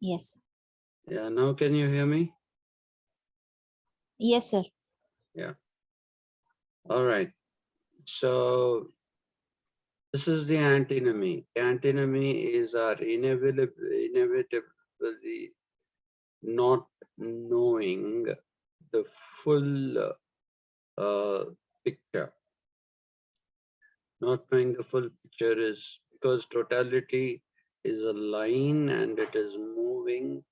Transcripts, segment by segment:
Yes. Yeah, now can you hear me? Yes, sir. Yeah. All right. So this is the antinomy. The antinomy is our inevitably not knowing the full picture. Not knowing the full picture is because totality is a line and it is moving.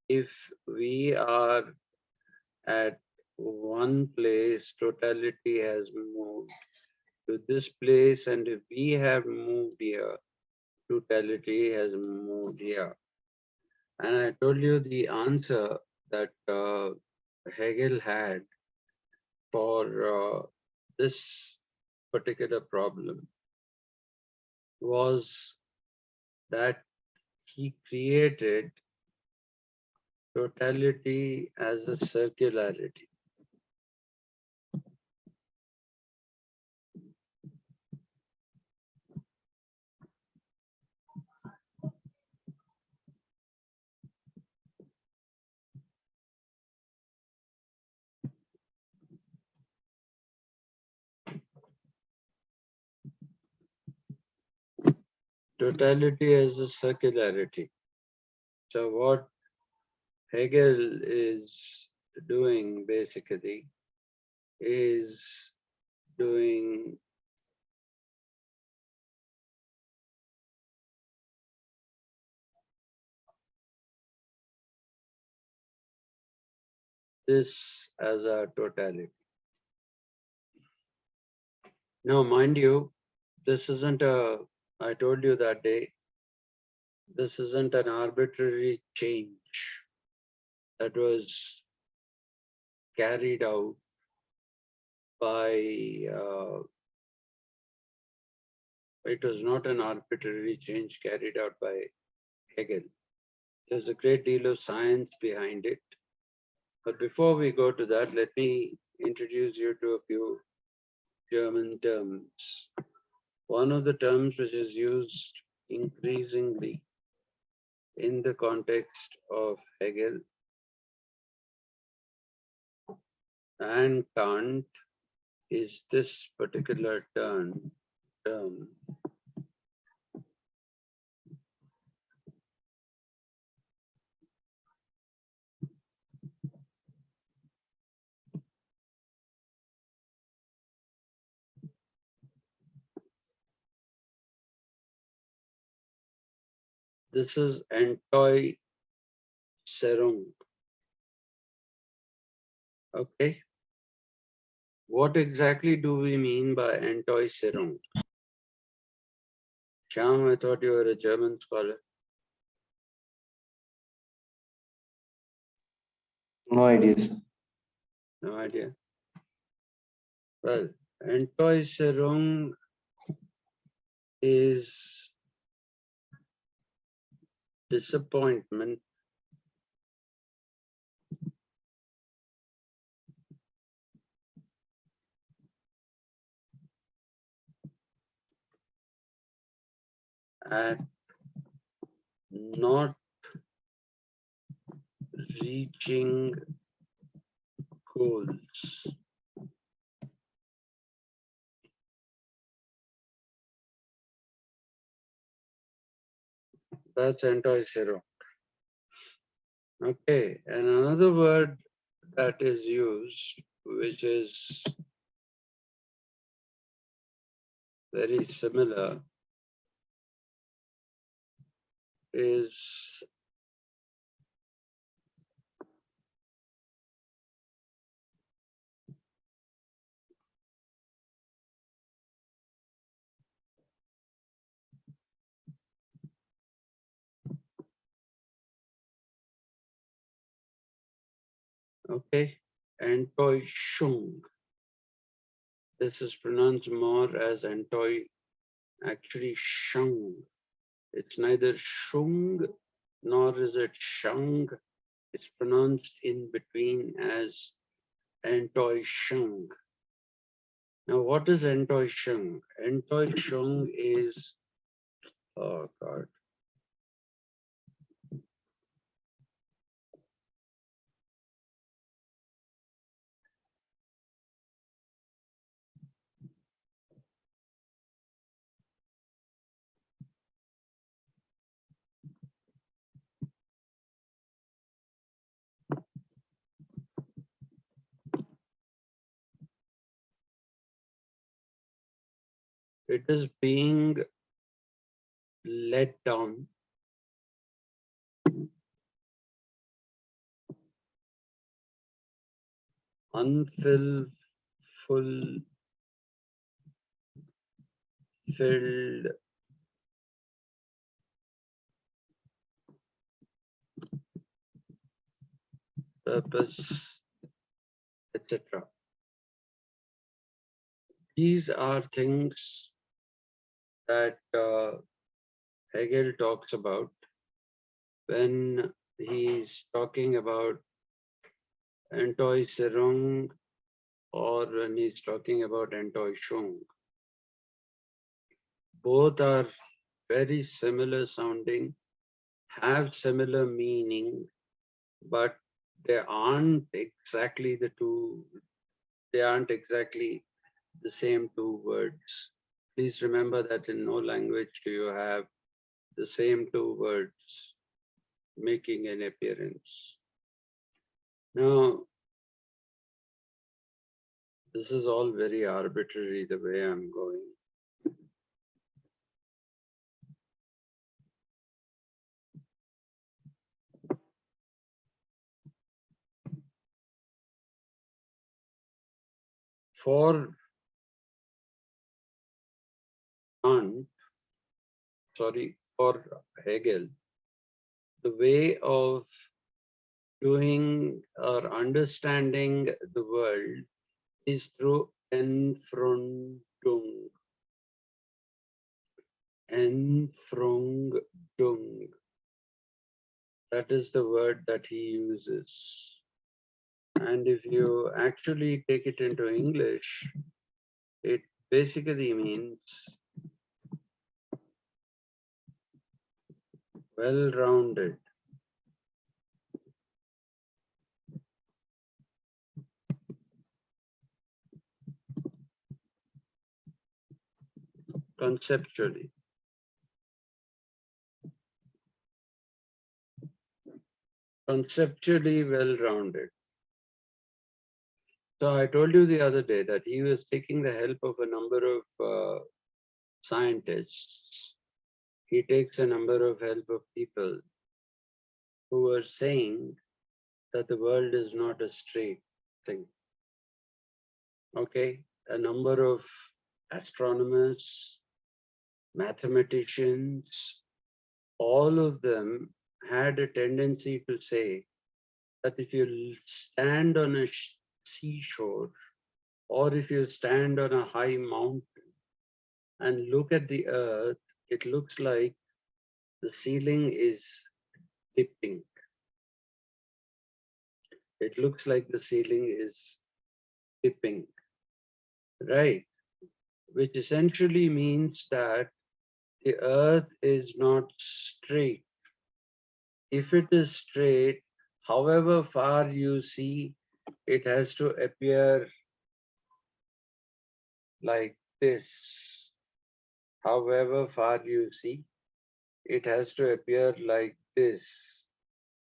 If we are at one place, totality has moved to this place, and if we have moved here, totality has moved here. And I told you the answer that Hegel had for this particular problem was that he created totality as a circularity. Totality as a circularity. So what Hegel is doing basically is doing this as a totality. Now, mind you, this isn't a, I told you that day, this isn't an arbitrary change that was carried out by, it was not an arbitrary change carried out by Hegel. There's a great deal of science behind it. But before we go to that, let me introduce you to a few German terms. One of the terms which is used increasingly in the context of Hegel and Kant is this particular term. This is Entoy Serung. Okay. What exactly do we mean by Entoy Serung? Sham, I thought you were a German scholar. No idea, sir. No idea. Well, Enttäuschung is disappointment at not reaching goals. That's Enttäuschung. Okay, and another word that is used, which is very similar, is okay, Enttäuschung. This is pronounced more as Enttäu, actually Shung. It's neither Shung nor is it Shung. It's pronounced in between as Enttäuschung. Now, what is Enttäuschung? Enttäuschung is, oh God. it is being let down unfulfilled purpose, etc. These are things that Hegel talks about when he's talking about Enttäuschung or when he's talking about Enttäuschung. Both are very similar sounding, have similar meaning, but they aren't exactly the same two words. Please remember that in no language do you have the same two words making an appearance. Now, this is all very arbitrary the way I'm going. For Hegel, the way of doing or understanding the world is through Entfremdung. Entfremdung. That is the word that he uses. And if you actually take it into English, it basically means well-rounded. Conceptually. Conceptually well-rounded. So I told you the other day that he was taking the help of a number of scientists. He takes a number of help of people who are saying that the world is not a straight thing. Okay, a number of astronomers, mathematicians, all of them had a tendency to say that if you stand on a seashore or if you stand on a high mountain and look at the earth, it looks like the ceiling is dipping. It looks like the ceiling is dipping, right? Which essentially means that the earth is not straight. If it is straight, however far you see, it has to appear like this. However far you see, it has to appear like this.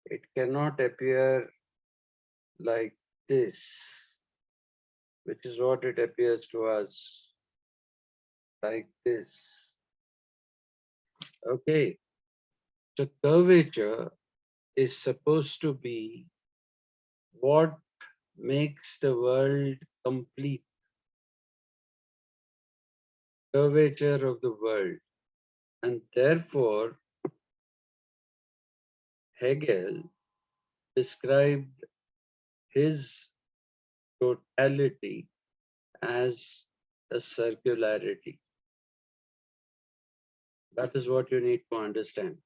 It cannot appear like this, which is what it appears to us, like this. Okay, so curvature is supposed to be what makes the world complete. Curvature of the world. And therefore, Hegel described his totality as a circularity. That is what you need to understand.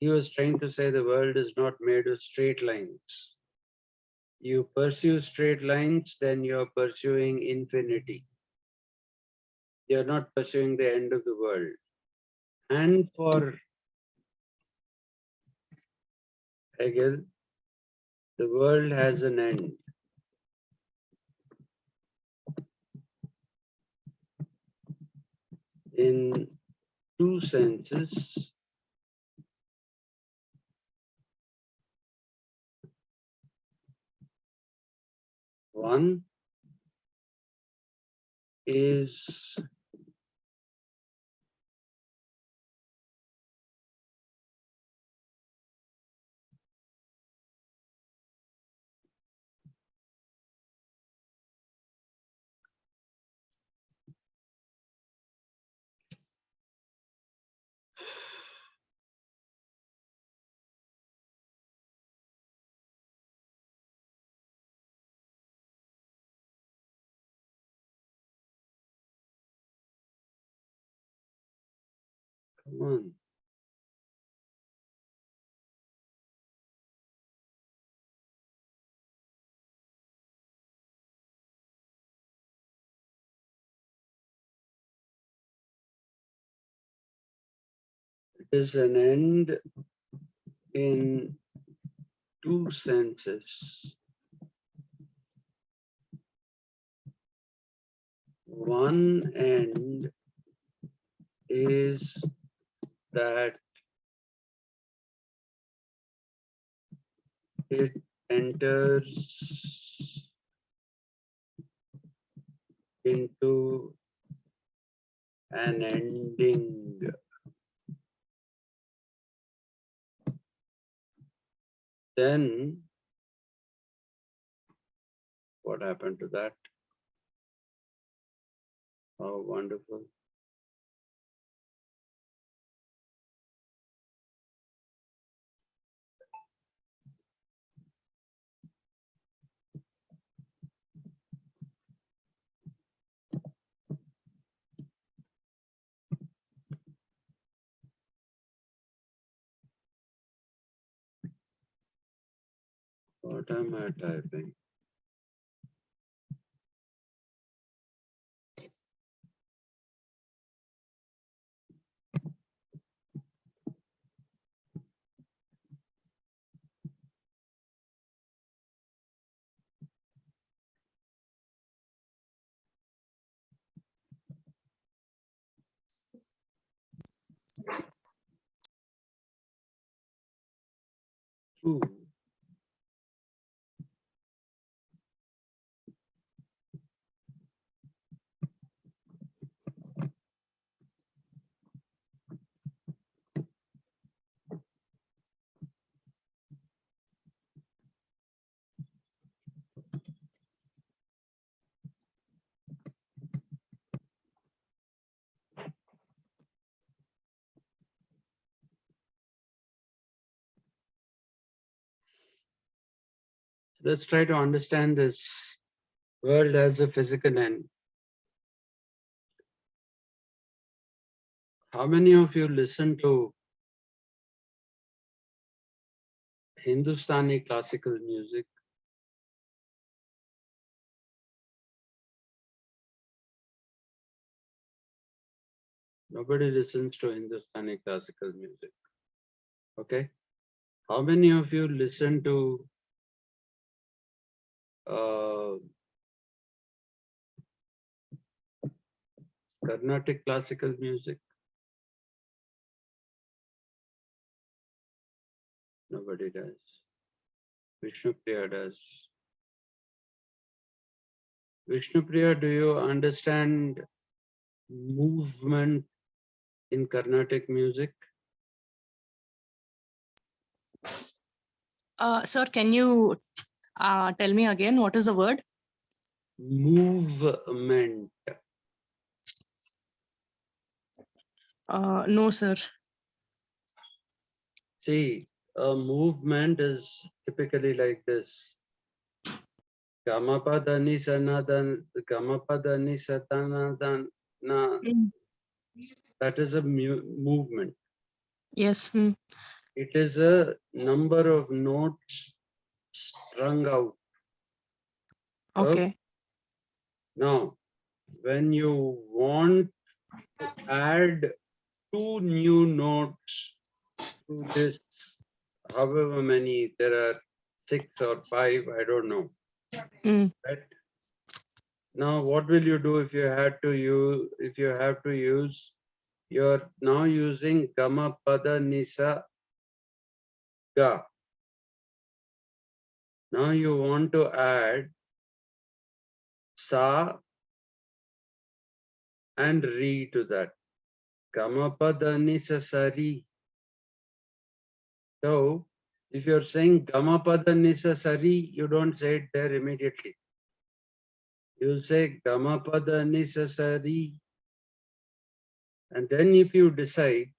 He was trying to say the world is not made of straight lines. You pursue straight lines, then you're pursuing infinity. You're not pursuing the end of the world. And for Hegel, the world has an end. In two senses. One is Come on. It is an end in two senses. One end is that it enters into an ending. Then what happened to that? Oh, wonderful. What am I typing? Two. Let's try to understand this world as a physical end. How many of you listen to Hindustani classical music? Nobody listens to Hindustani classical music. Okay. How many of you listen to Carnatic classical music? Nobody does. Vishnupriya does. Vishnupriya, do you understand movement in Carnatic music? Sir, can you tell me again what is the word? Movement. No, sir. See, a movement is typically like this. Gamapadani sanadan, Gamapadani satanadan. That is a movement. Yes. It is a number of notes strung out. Okay. Now, when you want to add two new notes to this, however many, there are 6 or 5, I don't know. Right? Now, what will you do if you have to use, you're now using Gama Pada Nisa Ga. Now you want to add Sa and Re to that. Gama Pada Nisa Sari. So, if you're saying Gama Pada Nisa Sari, you don't say it there immediately. You say Gama Pada Nisa Sari. And then if you decide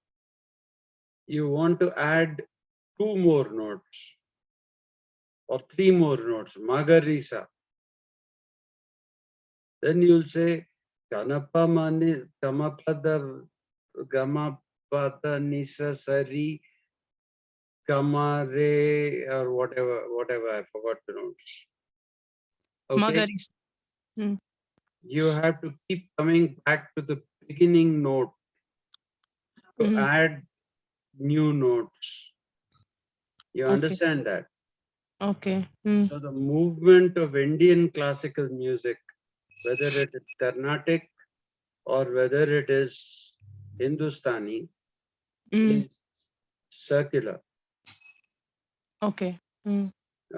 you want to add 2 more notes or 3 more notes, Magarisa, then you'll say Gamapada pada nisa sari kamare or whatever I forgot the notes. Okay, Magaris. Mm. you have to keep coming back to the beginning note to Mm. add new notes. You Okay. understand that? Okay. Mm. So the movement of Indian classical music, whether it is Carnatic or whether it is Hindustani, Mm. is circular. Okay. Mm.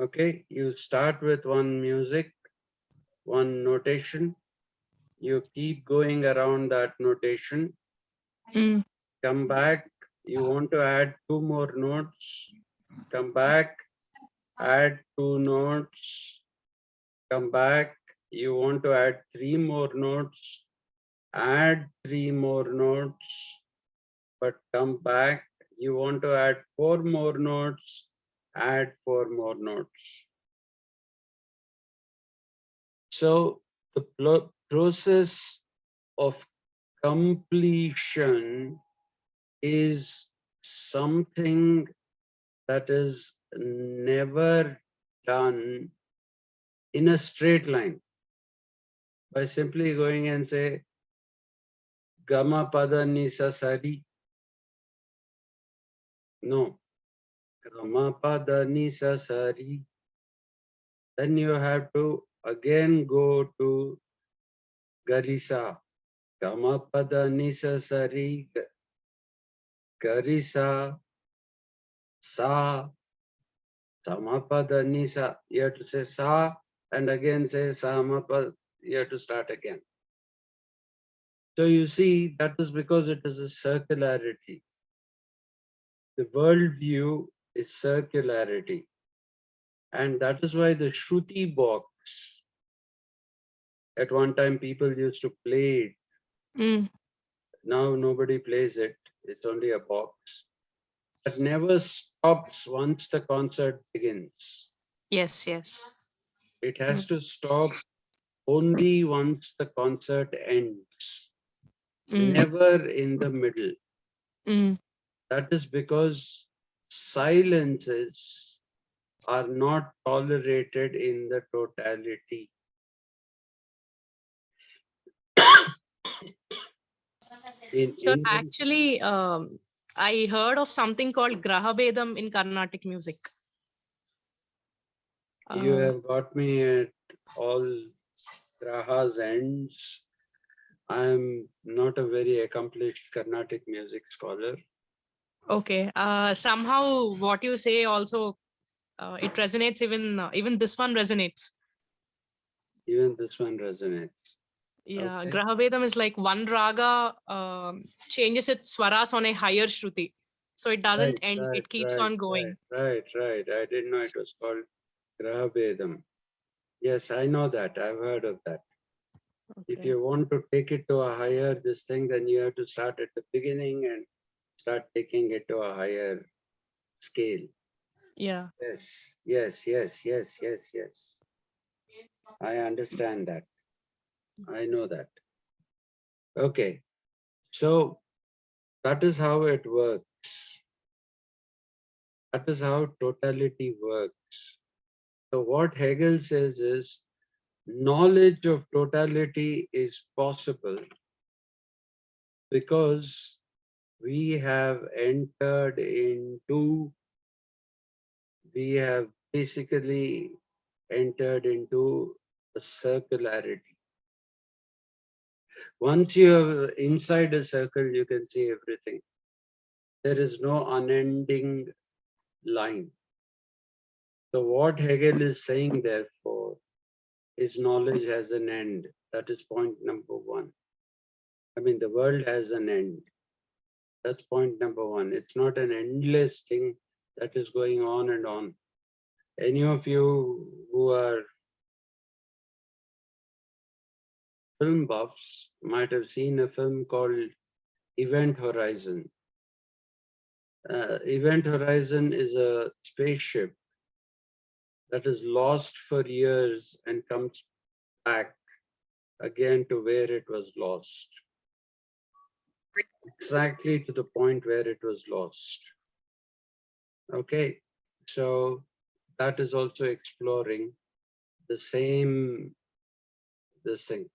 Okay, you start with one music, one notation, you keep going around that notation, Mm. come back, you want to add two more notes, come back, add two notes, come back, you want to add three more notes, add three more notes, but come back, you want to add four more notes, add four more notes. So the process of completion is something that is never done in a straight line by simply going and say Gama pada nisa sari. No. Gama pada nisa sari. Then you have to again go to Garisa. Gama pada nisa sari. Garisa. Sa. Samapada nisa. You have to say sa and again say samapada. You have to start again. So you see, that is because it is a circularity. The worldview is circularity. And that is why the Shruti box, at one time people used to play it. Mm. Now nobody plays it. It's only a box. That never stops once the concert begins. Yes. Yes. It has to stop only once the concert ends, Mm. never in the middle. Mm. That is because silences are not tolerated in the totality. In So Indian, actually, I heard of something called Grahabedam in Carnatic music. you have got me at all Graha's ends. I am not a very accomplished Carnatic music scholar. Okay. Somehow, what you say also it resonates. Even this one resonates. Even this one resonates. Yeah, Okay. Grahabedam is like one raga changes its swaras on a higher shruti, so it doesn't end. It keeps on going. Right. I didn't know it was called Grahabedam. Yes, I know that. I've heard of that. If Okay. you want to take it to a higher this thing, then you have to start at the beginning and start taking it to a higher scale. Yeah. Yes. I understand that. I know that. Okay. So that is how it works. That is how totality works. So what Hegel says is knowledge of totality is possible because we have basically entered into a circularity. Once you are inside a circle, you can see everything. There is no unending line. So what Hegel is saying, therefore, is knowledge has an end. That is point number one. I mean, the world has an end. That's point number one. It's not an endless thing that is going on and on. Any of you who are film buffs might have seen a film called Event Horizon. Event Horizon is a spaceship that is lost for years and comes back again to where it was lost. exactly to the point where it was lost. Okay, so that is also exploring the same this thing.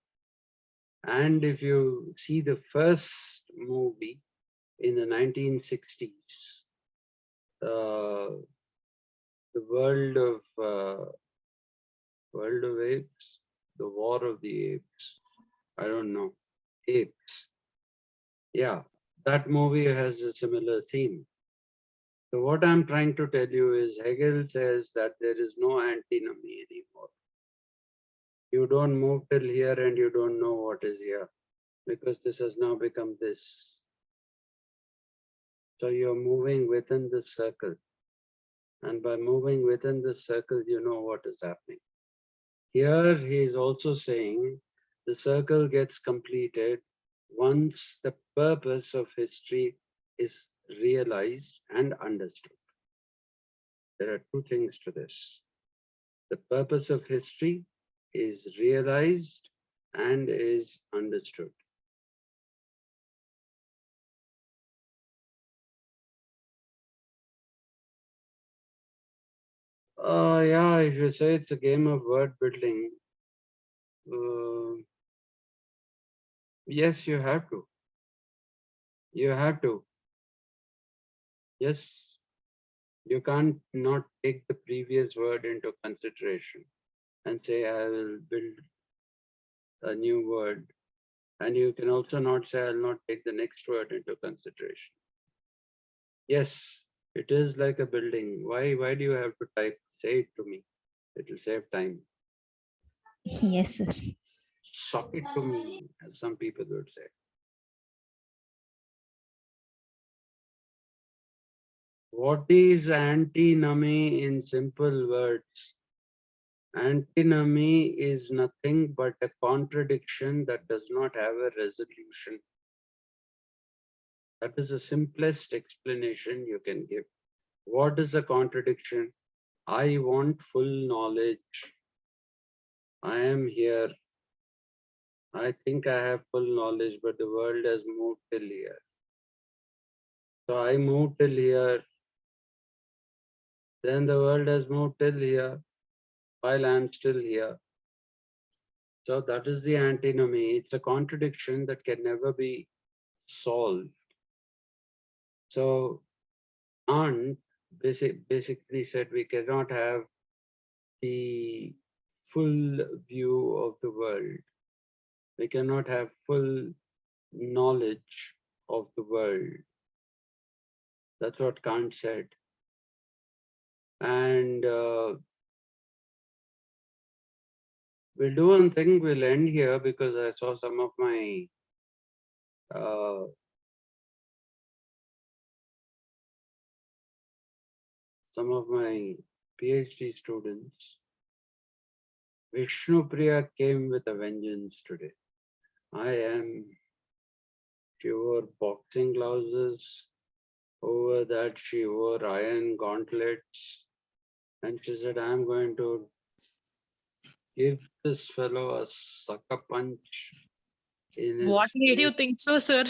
And if you see the first movie in the 1960s, the world of apes, the war of the apes. I don't know, apes. Yeah, that movie has a similar theme. So what I'm trying to tell you is Hegel says that there is no antinomy anymore. You don't move till here and you don't know what is here because this has now become this. So you're moving within the circle. And by moving within the circle, you know what is happening. Here he is also saying the circle gets completed once the purpose of history is realized and understood. There are two things to this. The purpose of history is realized and is understood. Yeah, if you say it's a game of word building, yes, you have to. You have to. Yes, you can't not take the previous word into consideration and say, I will build a new word. And you can also not say, I'll not take the next word into consideration. Yes, it is like a building. Why do you have to type? Say it to me. It will save time. Yes, sir. Suck it to me, as some people would say. What is antinomy in simple words? Antinomy is nothing but a contradiction that does not have a resolution. That is the simplest explanation you can give. What is the contradiction? I want full knowledge. I am here. I think I have full knowledge, but the world has moved till here. So I moved till here. Then the world has moved till here while I'm still here. So that is the antinomy. It's a contradiction that can never be solved. So Kant basically said we cannot have the full view of the world. We cannot have full knowledge of the world. That's what Kant said. And we'll do one thing, we'll end here because I saw some of my PhD students. Vishnu Priya came with a vengeance today. She wore boxing gloves. Over that, she wore iron gauntlets. And she said, I'm going to give this fellow a sucker punch in his What made you face. think so, sir?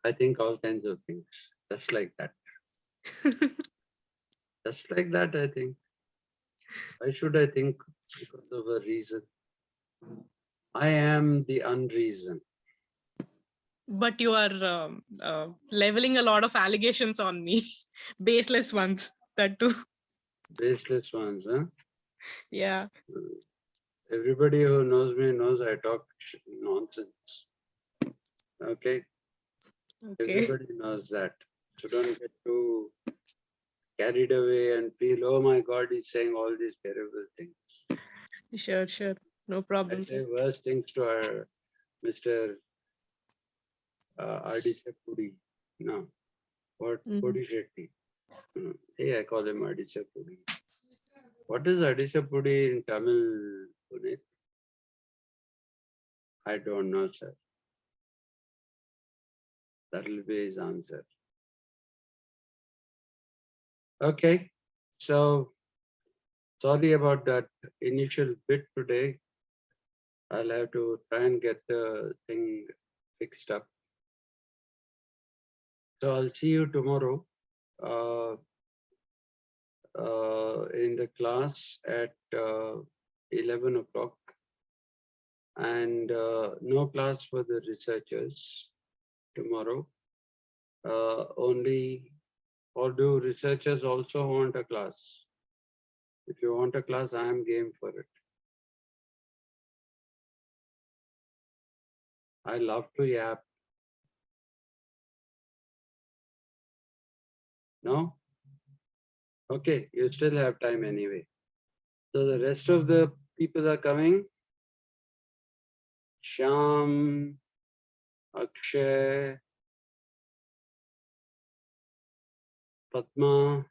I think all kinds of things. Just like that. Just like that, I think. Why should I think? Because of a reason. I am the unreason. But you are leveling a lot of allegations on me. Baseless ones, that too. Baseless ones, huh? Yeah. Everybody who knows me knows I talk nonsense. Okay? Okay. Everybody knows that. So don't get too carried away and feel, oh my God, he's saying all these terrible things. Sure, sure. No problem, I say sir. worse things to our Mr. Aditya Puri. No, what? Puri Shetty. Hey, I call him Aditya Puri. What is Aditya Puri in Tamil, Puneet? I don't know, sir. That will be his answer. Okay, so sorry about that initial bit today. I'll have to try and get the thing fixed up. So I'll see you tomorrow in the class at 11 o'clock, and no class for the researchers tomorrow. Only, or do researchers also want a class? If you want a class, I am game for it. I love to yap. No? Okay, you still have time anyway. So the rest of the people are coming. Sham, Akshay, Padma.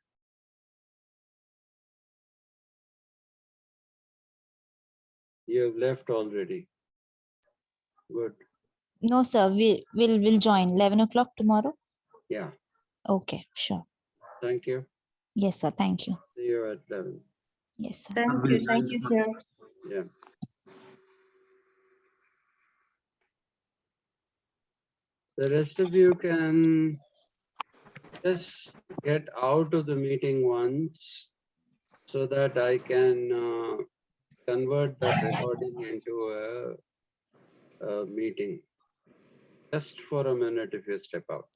You have left already. Good. No, sir. We'll join 11 o'clock tomorrow. Yeah. Okay, sure. Thank you. Yes, sir. Thank you. See you at 11. Yes, sir. Thank you, sir. Yeah. The rest of you can just get out of the meeting once so that I can convert that recording into a meeting. Just for a minute if you step out.